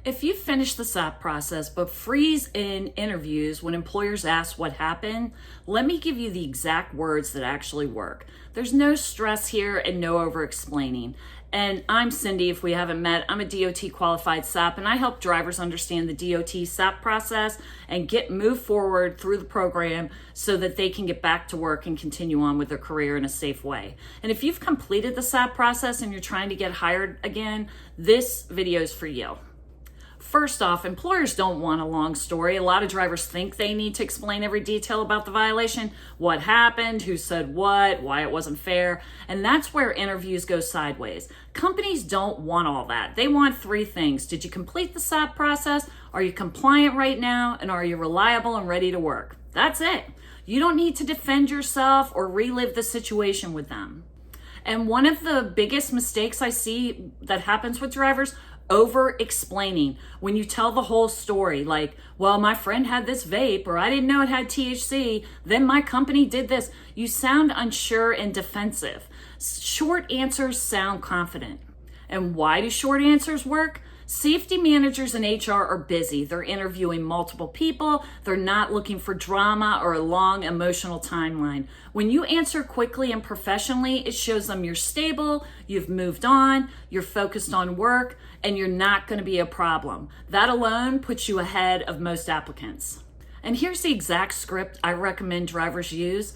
If you finish the SAP process but freeze in interviews when employers ask what happened, let me give you the exact words that actually work. There's no stress here and no over-explaining. And I'm Cindy, if we haven't met. I'm a DOT qualified SAP, and I help drivers understand the DOT SAP process and move forward through the program so that they can get back to work and continue on with their career in a safe way. And if you've completed the SAP process and you're trying to get hired again, this video is for you. First off, employers don't want a long story. A lot of drivers think they need to explain every detail about the violation, what happened, who said what, why it wasn't fair, and that's where interviews go sideways. Companies don't want all that. They want three things. Did you complete the SAP process? Are you compliant right now? And are you reliable and ready to work? That's it. You don't need to defend yourself or relive the situation with them. And one of the biggest mistakes I see that happens with drivers, over-explaining. When you tell the whole story, like, well, my friend had this vape, or I didn't know it had THC, then my company did this. You sound unsure and defensive. Short answers sound confident. And why do short answers work? Safety managers and HR are busy. They're interviewing multiple people. They're not looking for drama or a long emotional timeline. When you answer quickly and professionally, it shows them you're stable, you've moved on, you're focused on work, and you're not going to be a problem. That alone puts you ahead of most applicants. And here's the exact script I recommend drivers use.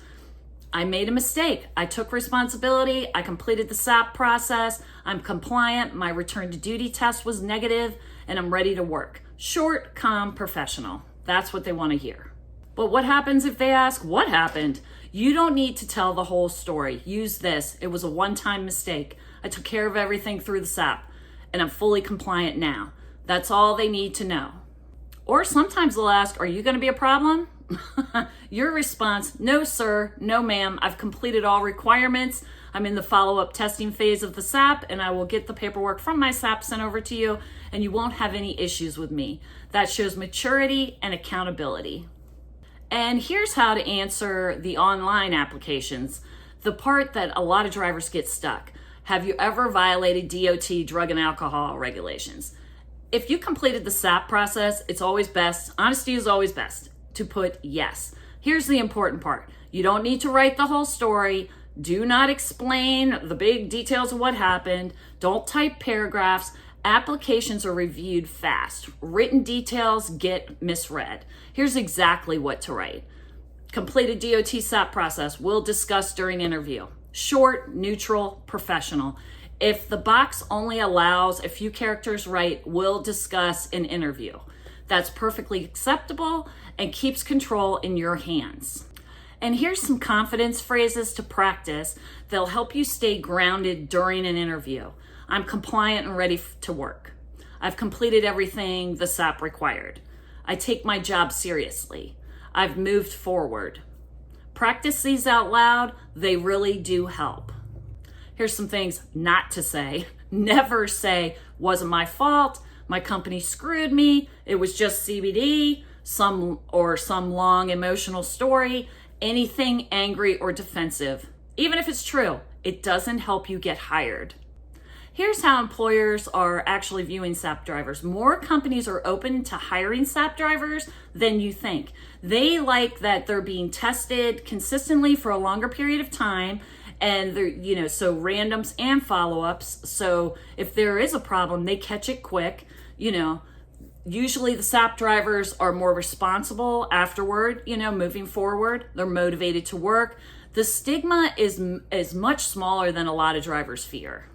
I made a mistake. I took responsibility. I completed the SAP process. I'm compliant. My return to duty test was negative, and I'm ready to work. Short, calm, professional. That's what they want to hear. But what happens if they ask, what happened? You don't need to tell the whole story. Use this. It was a one-time mistake. I took care of everything through the SAP, and I'm fully compliant now. That's all they need to know. Or sometimes they'll ask, are you going to be a problem? Your response, no sir, no ma'am, I've completed all requirements. I'm in the follow-up testing phase of the SAP, and I will get the paperwork from my SAP sent over to you, and you won't have any issues with me. That shows maturity and accountability. And here's how to answer the online applications, the part that a lot of drivers get stuck. Have you ever violated DOT drug and alcohol regulations? If you completed the SAP process, it's always best, honesty is always best, to put yes. Here's the important part. You don't need to write the whole story. Do not explain the big details of what happened. Don't type paragraphs. Applications are reviewed fast. Written details get misread. Here's exactly what to write. Completed DOT SAP process. We'll discuss during interview. Short, neutral, professional. If the box only allows a few characters, write, we'll discuss in interview. That's perfectly acceptable and keeps control in your hands. And here's some confidence phrases to practice that'll help you stay grounded during an interview. I'm compliant and ready to work. I've completed everything the SAP required. I take my job seriously. I've moved forward. Practice these out loud. They really do help. Here's some things not to say. Never say, wasn't my fault, my company screwed me, it was just CBD, some long emotional story, anything angry or defensive. Even if it's true, it doesn't help you get hired. Here's how employers are actually viewing SAP drivers. More companies are open to hiring SAP drivers than you think. They like that they're being tested consistently for a longer period of time, and they're, so randoms and follow-ups. So if there is a problem, they catch it quick. Usually the SAP drivers are more responsible afterward, moving forward. They're motivated to work. The stigma is much smaller than a lot of drivers fear.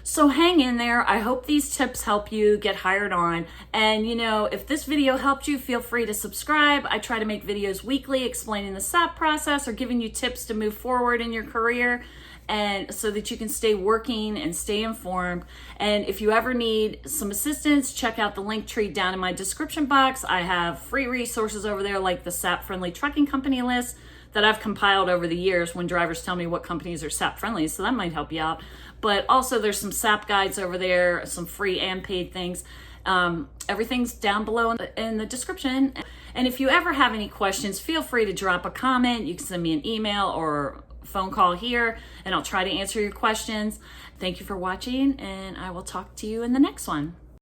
So hang in there. I hope these tips help you get hired on. And if this video helped you, feel free to subscribe. I try to make videos weekly explaining the SAP process or giving you tips to move forward in your career, and so that you can stay working and stay informed. And if you ever need some assistance, check out the link tree down in my description box. I have free resources over there, like the SAP friendly trucking company list that I've compiled over the years when drivers tell me what companies are SAP friendly, so that might help you out. But also there's some SAP guides over there, some free and paid things. Everything's down below in the description. And if you ever have any questions, feel free to drop a comment. You can send me an email or phone call here, and I'll try to answer your questions. Thank you for watching, and I will talk to you in the next one.